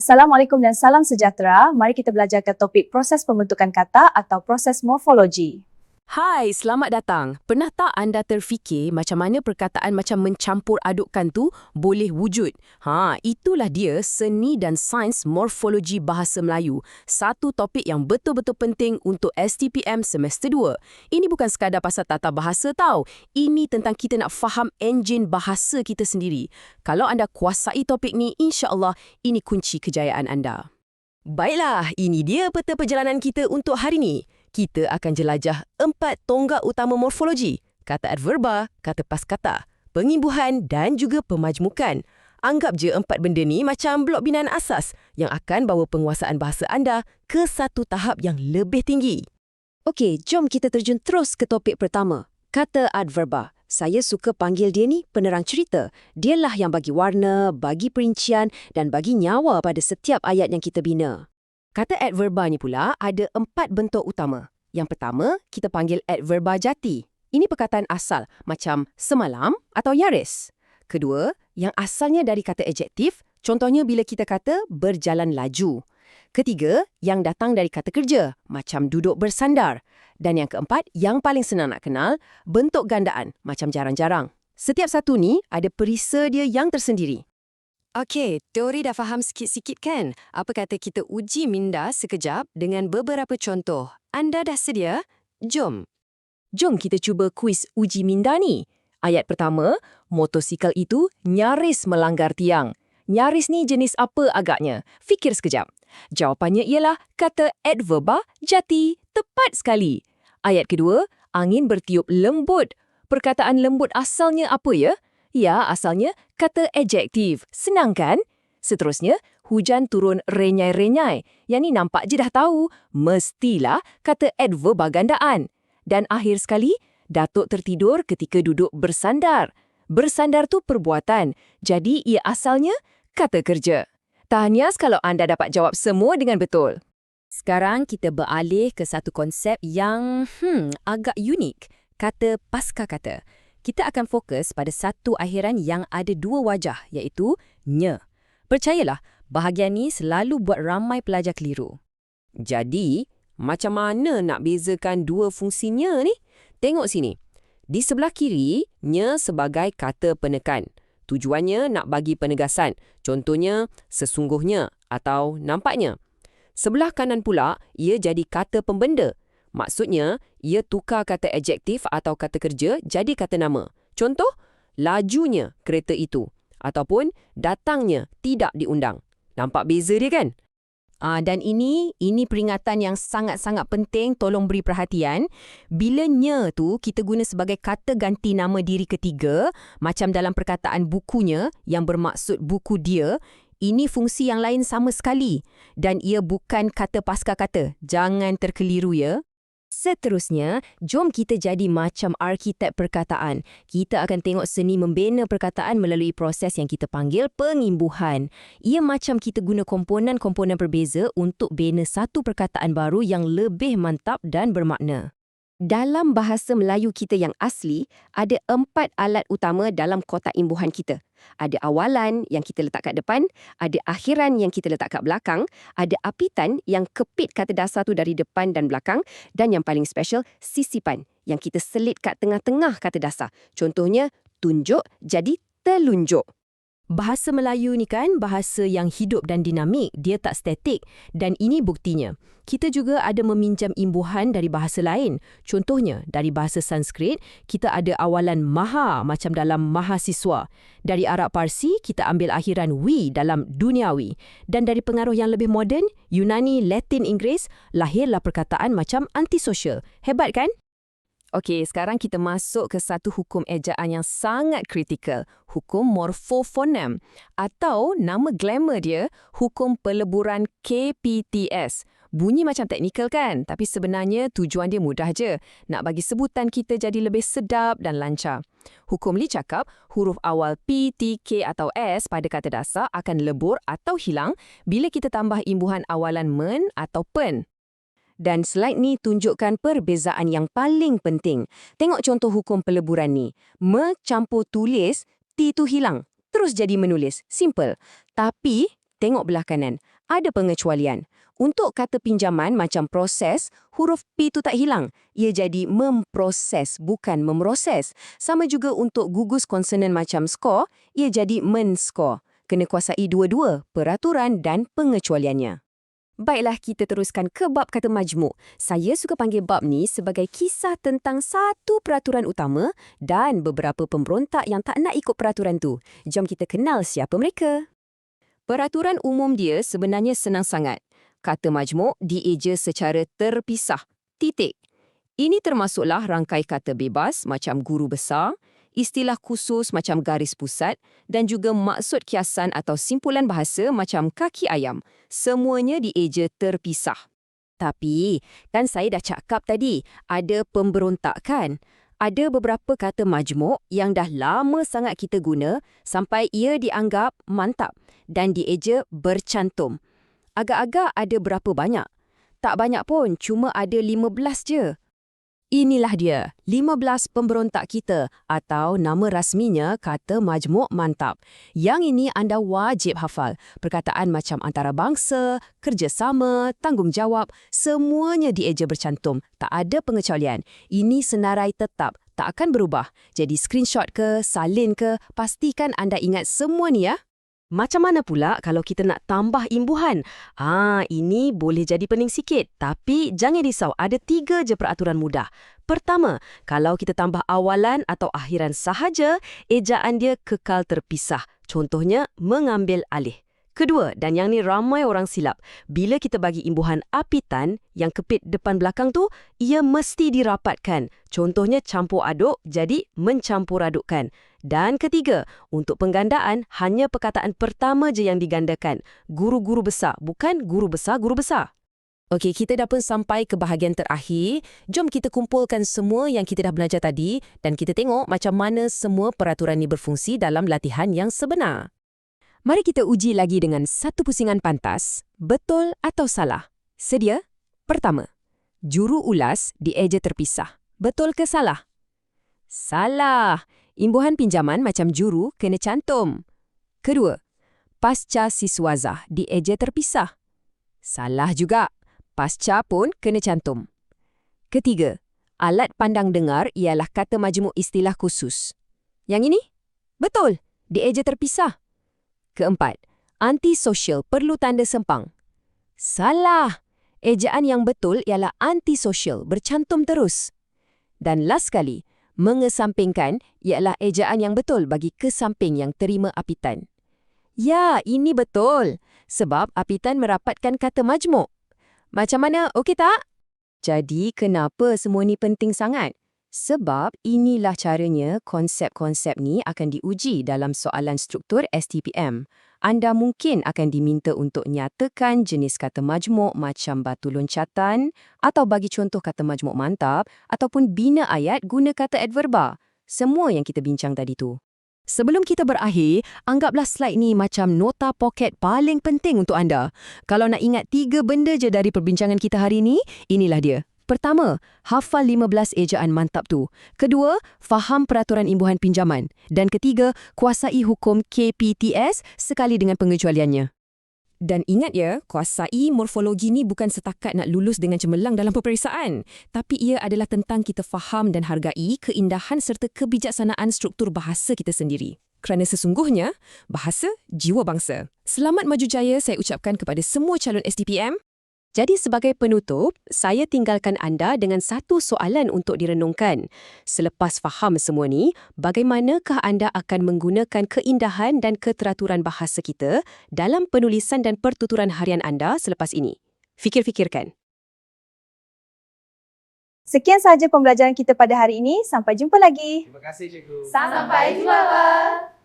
Assalamualaikum dan salam sejahtera. Mari kita belajarkan topik proses pembentukan kata atau proses morfologi. Hai, selamat datang. Pernah tak anda terfikir macam mana perkataan macam mencampur adukkan tu boleh wujud? Itulah dia seni dan sains morfologi bahasa Melayu. Satu topik yang betul-betul penting untuk STPM semester 2. Ini bukan sekadar pasal tata bahasa tau. Ini tentang kita nak faham enjin bahasa kita sendiri. Kalau anda kuasai topik ni, insya-Allah ini kunci kejayaan anda. Baiklah, ini dia peta perjalanan kita untuk hari ini. Kita akan jelajah 4 tonggak utama morfologi, kata adverba, kata paskata, pengimbuhan dan juga pemajmukan. Anggap je 4 benda ni macam blok binaan asas yang akan bawa penguasaan bahasa anda ke satu tahap yang lebih tinggi. Okey, jom kita terjun terus ke topik pertama, kata adverba. Saya suka panggil dia ni penerang cerita. Dialah yang bagi warna, bagi perincian dan bagi nyawa pada setiap ayat yang kita bina. Kata adverba ni pula ada 4 bentuk utama. Yang pertama, kita panggil adverba jati. Ini perkataan asal macam semalam atau nyaris. Kedua, yang asalnya dari kata adjektif, contohnya bila kita kata berjalan laju. Ketiga, yang datang dari kata kerja, macam duduk bersandar. Dan yang keempat, yang paling senang nak kenal, bentuk gandaan, macam jarang-jarang. Setiap satu ni ada perisa dia yang tersendiri. Okey, teori dah faham sikit-sikit kan? Apa kata kita uji minda sekejap dengan beberapa contoh. Anda dah sedia? Jom. Jom kita cuba kuis uji minda ni. Ayat pertama, motosikal itu nyaris melanggar tiang. Nyaris ni jenis apa agaknya? Fikir sekejap. Jawapannya ialah kata adverba jati. Tepat sekali. Ayat kedua, angin bertiup lembut. Perkataan lembut asalnya apa ya? Ya, asalnya kata adjektif. Senang kan? Seterusnya, hujan turun renyai-renyai. Yang ni nampak je dah tahu. Mestilah kata adverba gandaan. Dan akhir sekali, Datuk tertidur ketika duduk bersandar. Bersandar tu perbuatan. Jadi, ia asalnya kata kerja. Tahniah kalau anda dapat jawab semua dengan betul. Sekarang kita beralih ke satu konsep yang agak unik. Kata pasca kata. Kita akan fokus pada satu akhiran yang ada 2 wajah, iaitu nya. Percayalah, bahagian ni selalu buat ramai pelajar keliru. Jadi, macam mana nak bezakan 2 fungsi nya ni? Tengok sini. Di sebelah kiri, nya sebagai kata penekan. Tujuannya nak bagi penegasan. Contohnya, sesungguhnya atau nampaknya. Sebelah kanan pula, ia jadi kata pembenda. Maksudnya, ia tukar kata adjektif atau kata kerja jadi kata nama. Contoh, lajunya kereta itu. Ataupun, datangnya tidak diundang. Nampak beza dia kan? Dan ini peringatan yang sangat-sangat penting, tolong beri perhatian. Bila nya tu kita guna sebagai kata ganti nama diri ketiga, macam dalam perkataan bukunya yang bermaksud buku dia, ini fungsi yang lain sama sekali. Dan ia bukan kata pasca kata. Jangan terkeliru ya. Seterusnya, jom kita jadi macam arkitek perkataan. Kita akan tengok seni membina perkataan melalui proses yang kita panggil pengimbuhan. Ia macam kita guna komponen-komponen berbeza untuk bina satu perkataan baru yang lebih mantap dan bermakna. Dalam bahasa Melayu kita yang asli, ada 4 alat utama dalam kotak imbuhan kita. Ada awalan yang kita letak kat depan, ada akhiran yang kita letak kat belakang, ada apitan yang kepit kata dasar tu dari depan dan belakang, dan yang paling special, sisipan yang kita selit kat tengah-tengah kata dasar. Contohnya, tunjuk jadi telunjuk. Bahasa Melayu ni kan bahasa yang hidup dan dinamik, dia tak statik. Dan ini buktinya. Kita juga ada meminjam imbuhan dari bahasa lain. Contohnya, dari bahasa Sanskrit, kita ada awalan maha macam dalam mahasiswa. Dari Arab Parsi, kita ambil akhiran wi dalam duniawi. Dan dari pengaruh yang lebih moden, Yunani, Latin, Inggeris, lahirlah perkataan macam antisosial. Hebat kan? Okey, sekarang kita masuk ke satu hukum ejaan yang sangat kritikal, hukum morfofonem atau nama glamour dia, hukum peleburan KPTS. Bunyi macam teknikal kan, tapi sebenarnya tujuan dia mudah je, nak bagi sebutan kita jadi lebih sedap dan lancar. Hukum Lee cakap huruf awal P, T, K atau S pada kata dasar akan lebur atau hilang bila kita tambah imbuhan awalan men atau pen. Dan slide ni tunjukkan perbezaan yang paling penting. Tengok contoh hukum peleburan ni. Me campur tulis, T tu hilang. Terus jadi menulis. Simple. Tapi, tengok belah kanan. ada pengecualian. Untuk kata pinjaman macam proses, huruf P tu tak hilang. Ia jadi memproses, bukan memroses. Sama juga untuk gugus konsonan macam skor, ia jadi men-skor. Kena kuasai dua-dua, peraturan dan pengecualiannya. Baiklah, kita teruskan ke bab kata majmuk. Saya suka panggil bab ni sebagai kisah tentang satu peraturan utama dan beberapa pemberontak yang tak nak ikut peraturan tu. Jom kita kenal siapa mereka. Peraturan umum dia sebenarnya senang sangat. Kata majmuk dieja secara terpisah. Titik. Ini termasuklah rangkai kata bebas macam guru besar, istilah khusus macam garis pusat dan juga maksud kiasan atau simpulan bahasa macam kaki ayam. Semuanya dieja terpisah. Tapi, kan saya dah cakap tadi, ada pemberontakan. Ada beberapa kata majmuk yang dah lama sangat kita guna sampai ia dianggap mantap dan dieja bercantum. Agak-agak ada berapa banyak? Tak banyak pun, cuma ada 15 je. Inilah dia, 15 pemberontak kita atau nama rasminya kata majmuk mantap. Yang ini anda wajib hafal. Perkataan macam antarabangsa, kerjasama, tanggungjawab, semuanya dieja bercantum. Tak ada pengecualian. Ini senarai tetap, tak akan berubah. Jadi screenshot ke, salin ke, pastikan anda ingat semua ni ya. Macam mana pula kalau kita nak tambah imbuhan? Ini boleh jadi pening sikit. Tapi jangan risau, ada 3 je peraturan mudah. Pertama, kalau kita tambah awalan atau akhiran sahaja, ejaan dia kekal terpisah. Contohnya, mengambil alih. Kedua, dan yang ni ramai orang silap, bila kita bagi imbuhan apitan, yang kepit depan belakang tu, ia mesti dirapatkan. Contohnya campur aduk, jadi mencampur adukkan. Dan ketiga, untuk penggandaan, hanya perkataan pertama je yang digandakan. Guru-guru besar, bukan guru besar-guru besar. Okey, kita dah pun sampai ke bahagian terakhir. Jom kita kumpulkan semua yang kita dah belajar tadi dan kita tengok macam mana semua peraturan ni berfungsi dalam latihan yang sebenar. Mari kita uji lagi dengan satu pusingan pantas, betul atau salah. Sedia? Pertama, juru ulas dieja terpisah. Betul ke salah? Salah. Imbuhan pinjaman macam juru kena cantum. Kedua, pasca siswazah dieja terpisah. Salah juga. Pasca pun kena cantum. Ketiga, alat pandang dengar ialah kata majmuk istilah khusus. Yang ini? Betul. Dieja terpisah. Keempat, antisosial perlu tanda sempang. Salah. Ejaan yang betul ialah antisosial, bercantum terus. Dan last sekali, mengesampingkan ialah ejaan yang betul bagi kesamping yang terima apitan. Ya, ini betul. Sebab apitan merapatkan kata majmuk. Macam mana? Okey tak? Jadi, kenapa semua ni penting sangat? Sebab inilah caranya konsep-konsep ni akan diuji dalam soalan struktur STPM. Anda mungkin akan diminta untuk nyatakan jenis kata majmuk macam batu loncatan atau bagi contoh kata majmuk mantap ataupun bina ayat guna kata adverba. Semua yang kita bincang tadi tu. Sebelum kita berakhir, anggaplah slide ni macam nota poket paling penting untuk anda. Kalau nak ingat 3 benda je dari perbincangan kita hari ni, inilah dia. Pertama, hafal 15 ejaan mantap tu. Kedua, faham peraturan imbuhan pinjaman. Dan ketiga, kuasai hukum KPTS sekali dengan pengecualiannya. Dan ingat ya, kuasai morfologi ni bukan setakat nak lulus dengan cemerlang dalam peperiksaan. Tapi ia adalah tentang kita faham dan hargai keindahan serta kebijaksanaan struktur bahasa kita sendiri. Kerana sesungguhnya, bahasa jiwa bangsa. Selamat maju jaya saya ucapkan kepada semua calon STPM. Jadi sebagai penutup, saya tinggalkan anda dengan satu soalan untuk direnungkan. Selepas faham semua ni, bagaimanakah anda akan menggunakan keindahan dan keteraturan bahasa kita dalam penulisan dan pertuturan harian anda selepas ini? Fikir-fikirkan. Sekian sahaja pembelajaran kita pada hari ini. Sampai jumpa lagi. Terima kasih, Cikgu. Sampai jumpa.